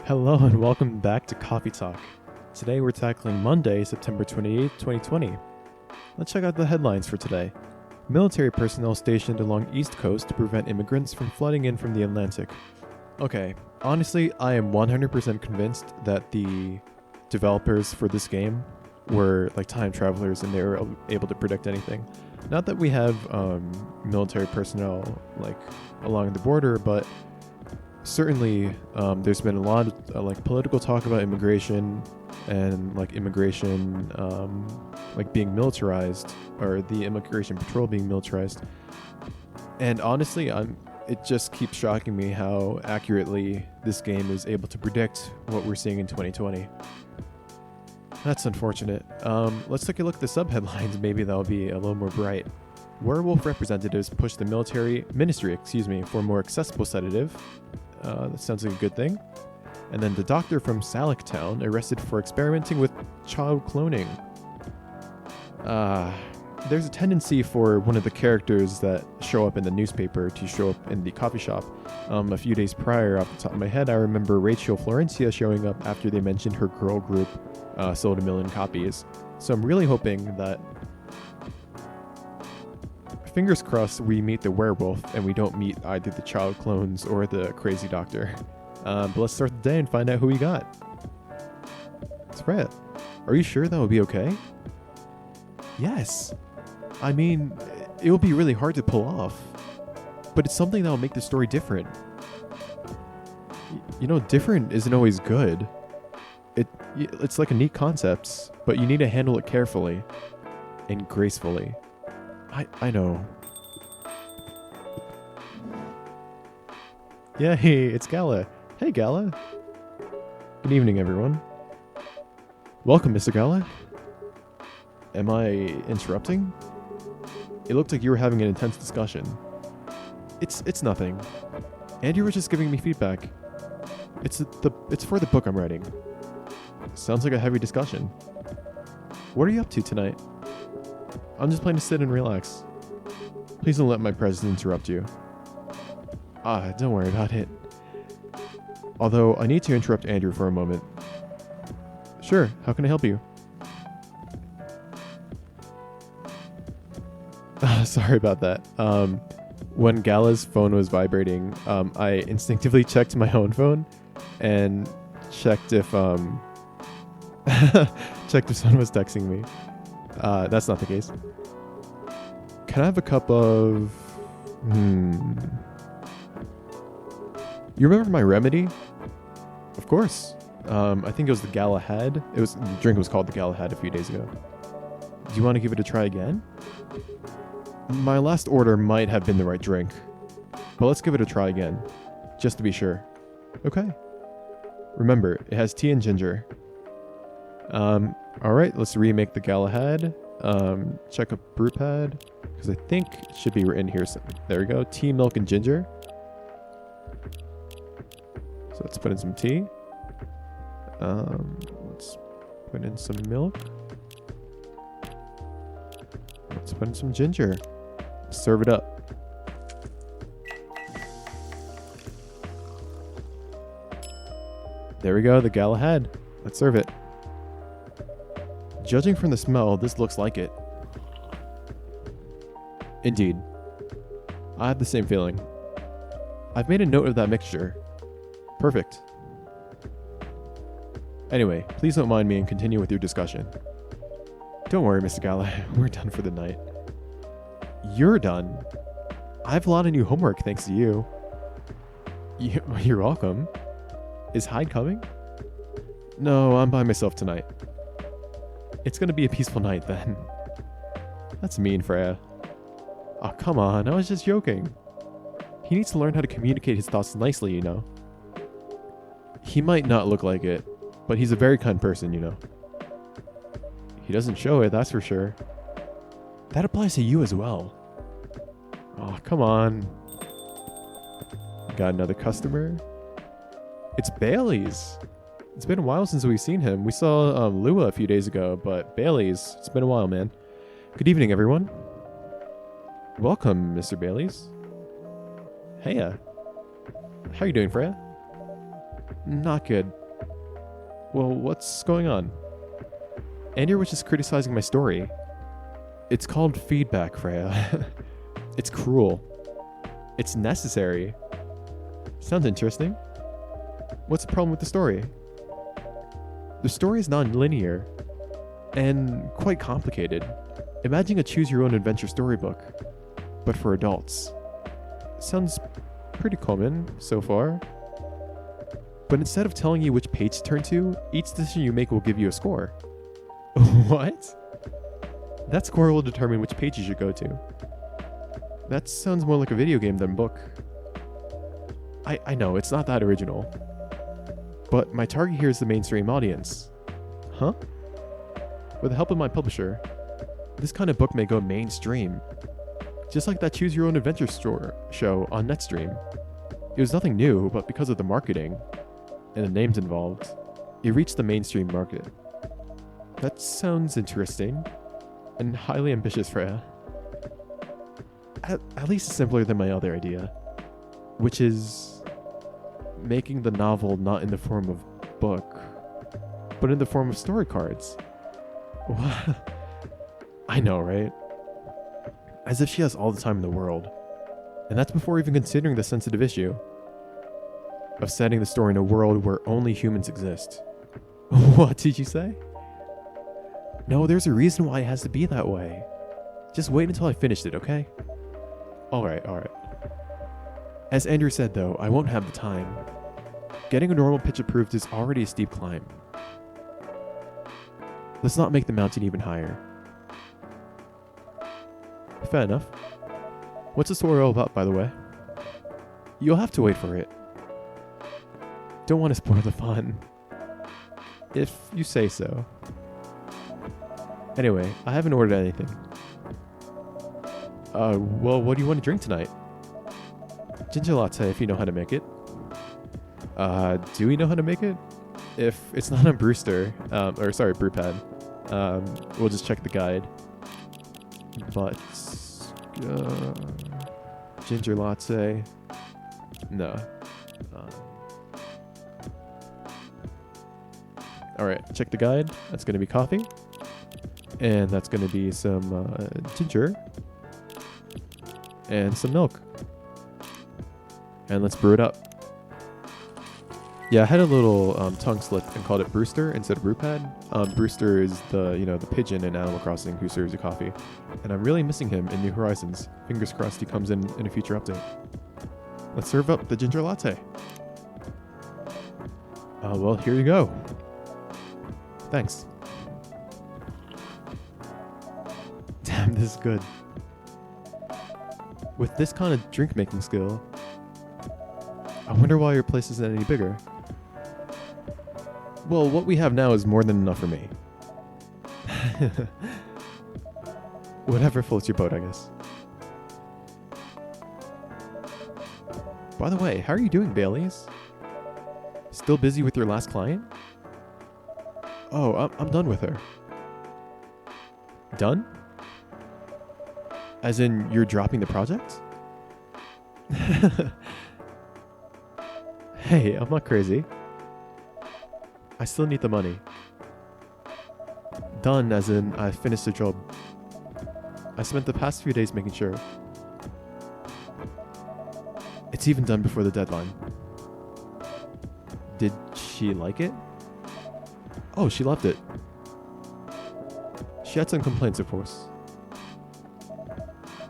Hello and welcome back to Coffee Talk. Today we're tackling Monday, September 28th, 2020. Let's check out the headlines for today. Military personnel stationed along East Coast to prevent immigrants from flooding in from the Atlantic. Okay, honestly, I am 100% convinced that the developers for this game were like time travelers and they were able to predict anything. Not that we have military personnel like along the border, but certainly there's been a lot of like political talk about immigration and like immigration like being militarized, or the immigration patrol being militarized. And honestly, it just keeps shocking me how accurately this game is able to predict what we're seeing in 2020. That's unfortunate. Let's take a look at the subheadlines. Maybe that'll be a little more bright. Werewolf representatives push the ministry for more accessible sedative. That sounds like a good thing. And then the doctor from Salic Town arrested for experimenting with child cloning. There's a tendency for one of the characters that show up in the newspaper to show up in the coffee shop. A few days prior, off the top of my head, I remember Rachel Florencia showing up after they mentioned her girl group sold 1 million copies. So I'm really hoping that, fingers crossed, we meet the werewolf and we don't meet either the child clones or the crazy doctor. But let's start the day and find out who we got. It's Freya. Are you sure that will be okay? Yes. I mean, it will be really hard to pull off, but it's something that will make the story different. Different isn't always good. It's like a neat concept, but you need to handle it carefully and gracefully. I know. Yeah, hey, it's Gala. Hey, Gala. Good evening, everyone. Welcome, Mr. Gala. Am I interrupting? It looked like you were having an intense discussion. It's nothing. And you were just giving me feedback. It's for the book I'm writing. Sounds like a heavy discussion. What are you up to tonight? I'm just planning to sit and relax. Please don't let my presence interrupt you. Don't worry about it. Although, I need to interrupt Andrew for a moment. Sure, how can I help you? Sorry about that. When Gala's phone was vibrating, I instinctively checked my own phone and checked if someone was texting me. That's not the case. Can I have a cup of... You remember my remedy? Of course. I think it was the Galahad. The drink was called the Galahad a few days ago. Do you want to give it a try again? My last order might have been the right drink, but let's give it a try again, just to be sure. Okay. Remember, it has tea and ginger. Alright, let's remake the Galahad. Check a brew pad, because I think it should be written here. There we go. Tea, milk, and ginger. So let's put in some tea. Let's put in some milk. Let's put in some ginger. Serve it up. There we go, the Galahad. Let's serve it. Judging from the smell, this looks like it. Indeed. I have the same feeling. I've made a note of that mixture. Perfect. Anyway, please don't mind me and continue with your discussion. Don't worry, Mr. Gala. We're done for the night. You're done? I have a lot of new homework thanks to you. You're welcome. Is Hyde coming? No, I'm by myself tonight. It's gonna be a peaceful night then. That's mean, Freya. Oh, come on. I was just joking. He needs to learn how to communicate his thoughts nicely, you know. He might not look like it, but he's a very kind person, you know. He doesn't show it, that's for sure. That applies to you as well. Oh, come on. Got another customer. It's Bailey's. It's been a while since we've seen him. We saw Lua a few days ago, but Bailey's, it's been a while, man. Good evening, everyone. Welcome, Mr. Bailey's. Hey, how you doing, Freya? Not good. Well, what's going on? Andrew was just criticizing my story. It's called feedback, Freya. It's cruel. It's necessary. Sounds interesting. What's the problem with the story? The story is non-linear and quite complicated. Imagine a choose-your-own-adventure storybook, but for adults. Sounds pretty common so far. But instead of telling you which page to turn to, each decision you make will give you a score. What? That score will determine which page you should go to. That sounds more like a video game than a book. I know, it's not that original. But my target here is the mainstream audience. Huh? With the help of my publisher, this kind of book may go mainstream. Just like that Choose Your Own Adventure show on Netstream. It was nothing new, but because of the marketing and the names involved, it reached the mainstream market. That sounds interesting and highly ambitious, Freya. At least simpler than my other idea, which is making the novel not in the form of book, but in the form of story cards. What? I know, right? As if she has all the time in the world. And that's before even considering the sensitive issue of setting the story in a world where only humans exist. What did you say? No, there's a reason why it has to be that way. Just wait until I finished it, okay? Alright. As Andrew said though, I won't have the time. Getting a normal pitch approved is already a steep climb. Let's not make the mountain even higher. Fair enough. What's the story all about, by the way? You'll have to wait for it. Don't want to spoil the fun. If you say so. Anyway, I haven't ordered anything. Well, what do you want to drink tonight? Ginger latte, if you know how to make it. Do we know how to make it? If it's not on Brewster, Brewpad, we'll just check the guide. But, ginger latte, no. Alright, check the guide. That's going to be coffee. And that's going to be some ginger. And some milk. And let's brew it up. Yeah, I had a little tongue slip and called it Brewster instead of Brewpad. Brewster is the pigeon in Animal Crossing who serves you coffee. And I'm really missing him in New Horizons. Fingers crossed he comes in a future update. Let's serve up the ginger latte. Well, here you go. Thanks. Damn, this is good. With this kind of drink-making skill, I wonder why your place isn't any bigger. Well, what we have now is more than enough for me. Whatever floats your boat, I guess. By the way, how are you doing, Baileys? Still busy with your last client? Oh, I'm done with her. Done? As in, you're dropping the project? Hey, I'm not crazy. I still need the money. Done as in, I finished the job. I spent the past few days making sure. It's even done before the deadline. Did she like it? Oh, she loved it. She had some complaints, of course.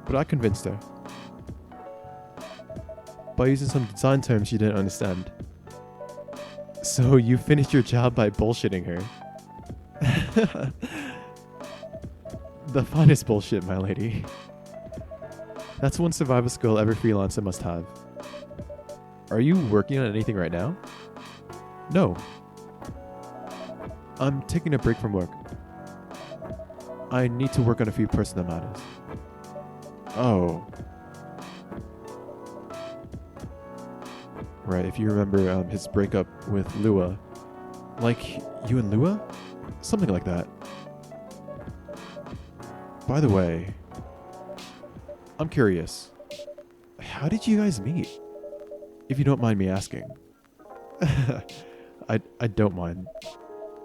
But I convinced her. By using some design terms she didn't understand. So you finished your job by bullshitting her. The finest bullshit, my lady. That's one survival skill every freelancer must have. Are you working on anything right now? No. I'm taking a break from work. I need to work on a few personal matters. Oh. Right, if you remember his breakup with Lua. Like, you and Lua? Something like that. By the way, I'm curious. How did you guys meet? If you don't mind me asking. I don't mind.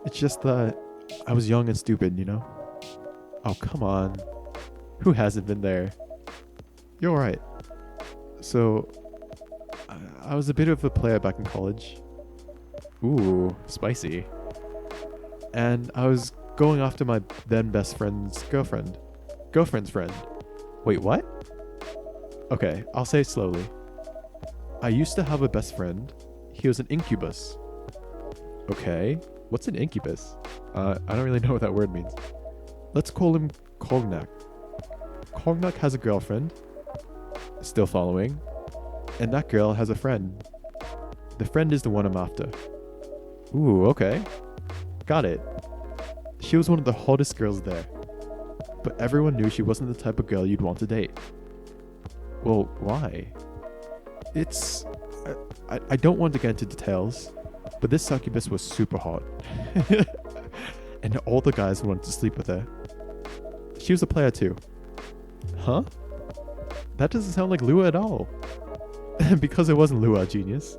It's just that I was young and stupid, you know? Oh, come on. Who hasn't been there? You're right. So, I was a bit of a player back in college. Ooh, spicy. And I was going after my then best friend's girlfriend. Girlfriend's friend. Wait, what? Okay, I'll say it slowly. I used to have a best friend. He was an incubus. Okay, what's an incubus? I don't really know what that word means. Let's call him Cognac. Cognac has a girlfriend. Still following. And that girl has a friend. The friend is the one I'm after. Ooh, okay. Got it. She was one of the hottest girls there. But everyone knew she wasn't the type of girl you'd want to date. Well, why? It's... I don't want to get into details, but this succubus was super hot. And all the guys wanted to sleep with her. She was a player too. Huh? That doesn't sound like Lua at all. Because it wasn't Lua, genius.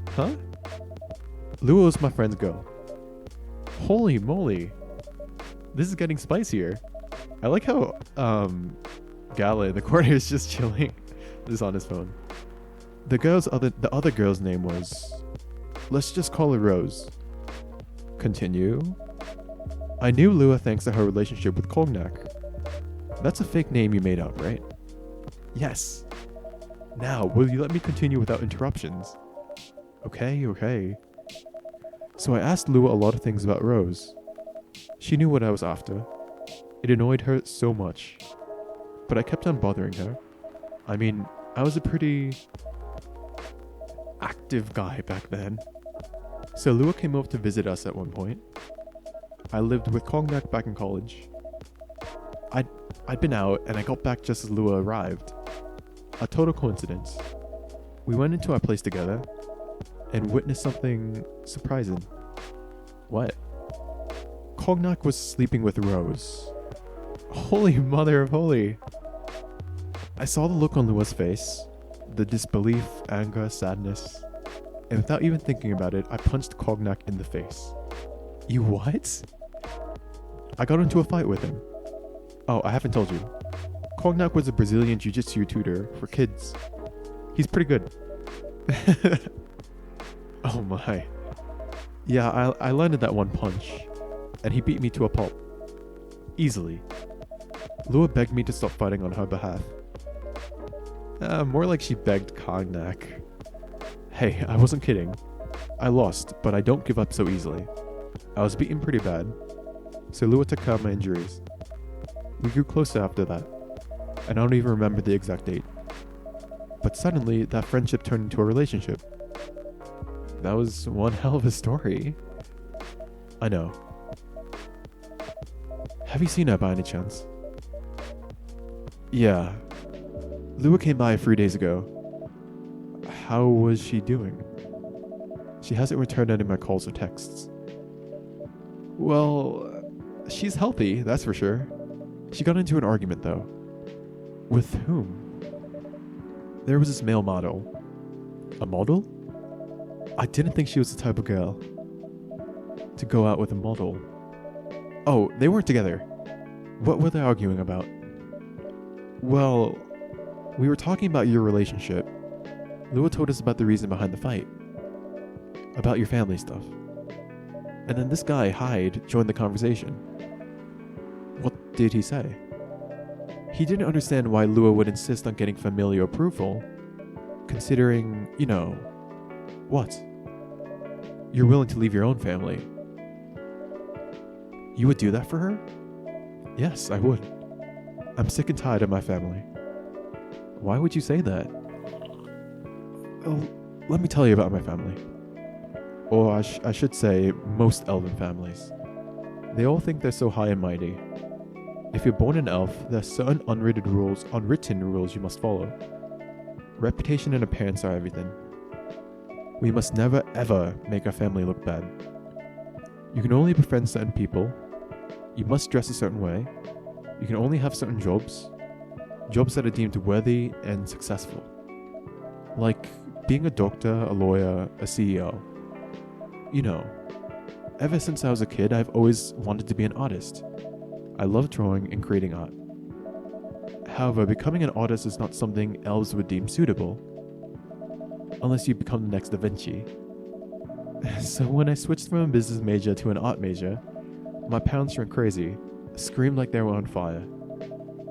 Huh? Lua was my friend's girl. Holy moly. This is getting spicier. I like how Gala in the corner is just chilling. Just on his phone. The other girl's name was... Let's just call her Rose. Continue. I knew Lua thanks to her relationship with Cognac. That's a fake name you made up, right? Yes. Now, will you let me continue without interruptions? Okay. So I asked Lua a lot of things about Rose. She knew what I was after. It annoyed her so much. But I kept on bothering her. I mean, I was a pretty... active guy back then. So Lua came over to visit us at one point. I lived with Cognac back in college. I'd been out and I got back just as Lua arrived. A total coincidence. We went into our place together and witnessed something surprising. What? Cognac was sleeping with Rose. Holy mother of holy. I saw the look on Lua's face, the disbelief, anger, sadness, and without even thinking about it, I punched Cognac in the face. You what? I got into a fight with him. Oh, I haven't told you. Cognac was a Brazilian jiu-jitsu tutor for kids. He's pretty good. Oh my. Yeah, I landed that one punch, and he beat me to a pulp. Easily. Lua begged me to stop fighting on her behalf. More like she begged Cognac. Hey, I wasn't kidding. I lost, but I don't give up so easily. I was beaten pretty bad, so Lua took care of my injuries. We grew closer after that, and I don't even remember the exact date. But suddenly, that friendship turned into a relationship. That was one hell of a story. I know. Have you seen her by any chance? Yeah. Lua came by 3 days ago. How was she doing? She hasn't returned any of my calls or texts. Well, she's healthy, that's for sure. She got into an argument though. With whom? There was this male model. A model? I didn't think she was the type of girl to go out with a model. Oh, they weren't together. What were they arguing about? Well, we were talking about your relationship. Lua told us about the reason behind the fight. About your family stuff. And then this guy, Hyde, joined the conversation. What did he say? He didn't understand why Lua would insist on getting familial approval, considering, you know, what? You're willing to leave your own family. You would do that for her? Yes, I would. I'm sick and tired of my family. Why would you say that? Oh, let me tell you about my family. Or I should say, most elven families. They all think they're so high and mighty. If you're born an elf, there are certain unwritten rules you must follow. Reputation and appearance are everything. We must never ever make our family look bad. You can only befriend certain people. You must dress a certain way. You can only have certain jobs that are deemed worthy and successful. Like being a doctor, a lawyer, a CEO. You know, ever since I was a kid, I've always wanted to be an artist. I love drawing and creating art. However, becoming an artist is not something elves would deem suitable, unless you become the next Da Vinci. So when I switched from a business major to an art major, my parents went crazy, screamed like they were on fire.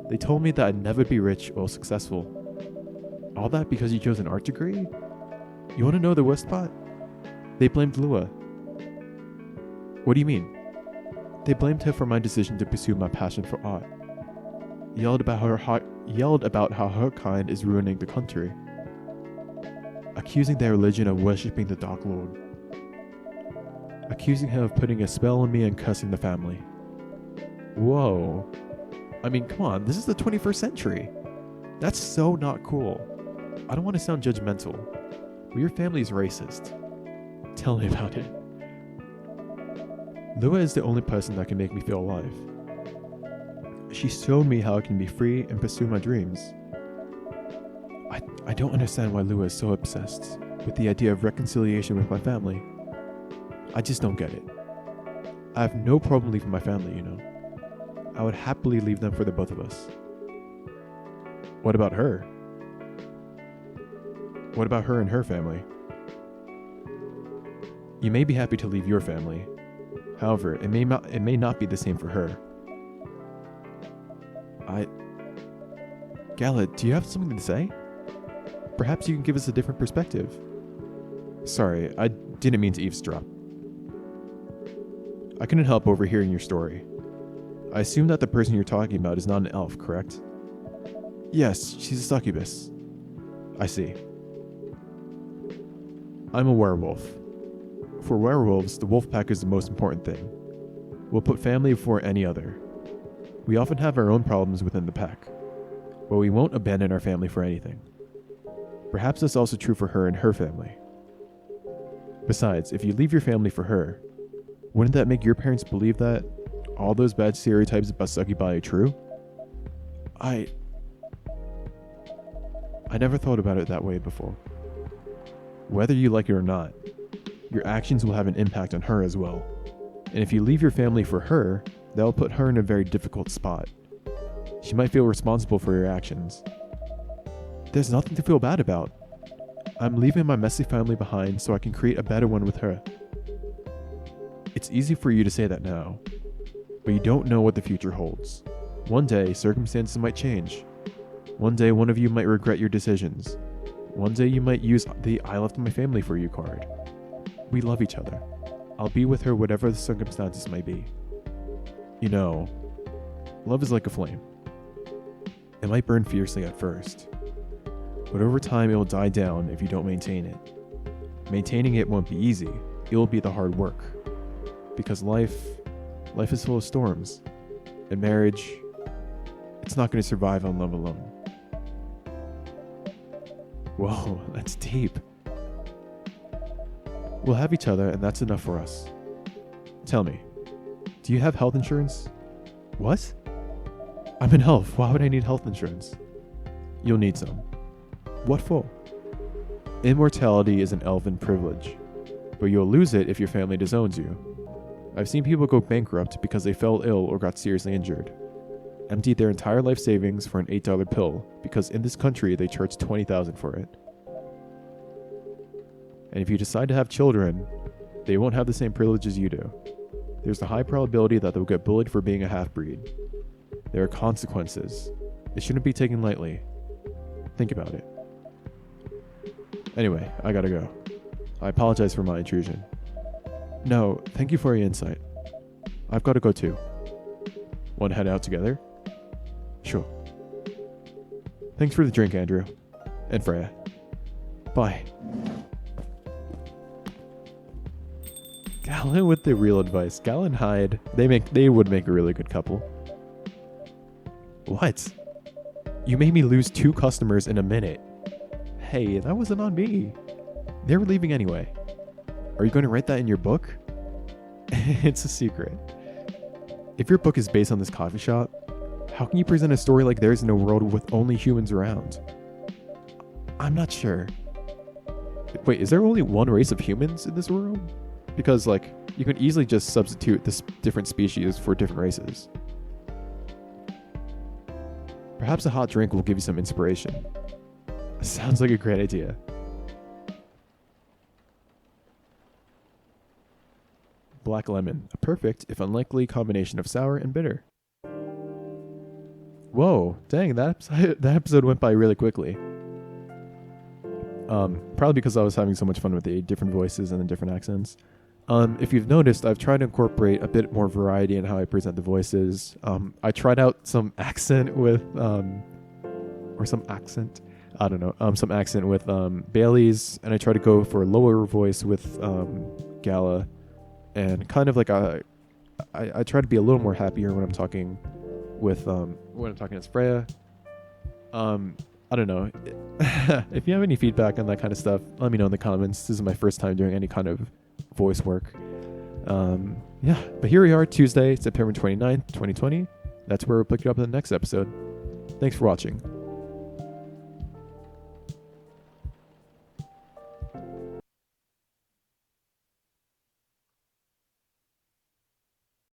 They told me that I'd never be rich or successful. All that because you chose an art degree? You want to know the worst part? They blamed Lua. What do you mean? They blamed her for my decision to pursue my passion for art. Yelled about how her kind is ruining the country. Accusing their religion of worshipping the Dark Lord. Accusing her of putting a spell on me and cursing the family. Whoa. I mean, come on, this is the 21st century. That's so not cool. I don't want to sound judgmental, but your family is racist. Tell me about it. Lua is the only person that can make me feel alive. She showed me how I can be free and pursue my dreams. I don't understand why Lua is so obsessed with the idea of reconciliation with my family. I just don't get it. I have no problem leaving my family, you know. I would happily leave them for the both of us. What about her? What about her and her family? You may be happy to leave your family. However, it may not be the same for her. Gala, do you have something to say? Perhaps you can give us a different perspective. Sorry, I didn't mean to eavesdrop. I couldn't help overhearing your story. I assume that the person you're talking about is not an elf, correct? Yes, she's a succubus. I see. I'm a werewolf. For werewolves, the wolf pack is the most important thing. We'll put family before any other. We often have our own problems within the pack, but we won't abandon our family for anything. Perhaps that's also true for her and her family. Besides, if you leave your family for her, wouldn't that make your parents believe that all those bad stereotypes about succubi are true? I never thought about it that way before. Whether you like it or not, your actions will have an impact on her as well. And if you leave your family for her, that will put her in a very difficult spot. She might feel responsible for your actions. There's nothing to feel bad about. I'm leaving my messy family behind so I can create a better one with her. It's easy for you to say that now, but you don't know what the future holds. One day, circumstances might change. One day, one of you might regret your decisions. One day, you might use the I left my family for you card. We love each other. I'll be with her whatever the circumstances may be. You know, love is like a flame. It might burn fiercely at first, but over time it will die down if you don't maintain it. Maintaining it won't be easy. It will be the hard work. Because life is full of storms. And marriage, it's not going to survive on love alone. Whoa, that's deep. We'll have each other, and that's enough for us. Tell me, do you have health insurance? What? I'm an elf. Why would I need health insurance? You'll need some. What for? Immortality is an elven privilege, but you'll lose it if your family disowns you. I've seen people go bankrupt because they fell ill or got seriously injured. Emptied their entire life savings for an $8 pill because in this country they charge $20,000 for it. And if you decide to have children, they won't have the same privileges you do. There's a high probability that they'll get bullied for being a half-breed. There are consequences. It shouldn't be taken lightly. Think about it. Anyway, I gotta go. I apologize for my intrusion. No, thank you for your insight. I've gotta go too. Want to head out together? Sure. Thanks for the drink, Andrew. And Freya. Bye. Gala with the real advice. Gala and Hyde, they would make a really good couple. What? You made me lose 2 customers in a minute. Hey, that wasn't on me. They were leaving anyway. Are you going to write that in your book? It's a secret. If your book is based on this coffee shop, how can you present a story like theirs in a world with only humans around? I'm not sure. Wait, is there only one race of humans in this world? Because, like, you can easily just substitute this different species for different races. Perhaps a hot drink will give you some inspiration. Sounds like a great idea. Black lemon, a perfect, if unlikely, combination of sour and bitter. Whoa, dang, that episode went by really quickly. Probably because I was having so much fun with the different voices and the different accents. If you've noticed, I've tried to incorporate a bit more variety in how I present the voices. I tried out some accent with, some accent with Bailey's, and I tried to go for a lower voice with Gala, and kind of like I try to be a little more happier when I'm talking with when I'm talking as Freya. I don't know. If you have any feedback on that kind of stuff, let me know in the comments. This is my first time doing any kind of voice work. Yeah, but here we are, Tuesday, September 29th, 2020. That's where we'll pick it up in the next episode. Thanks for watching.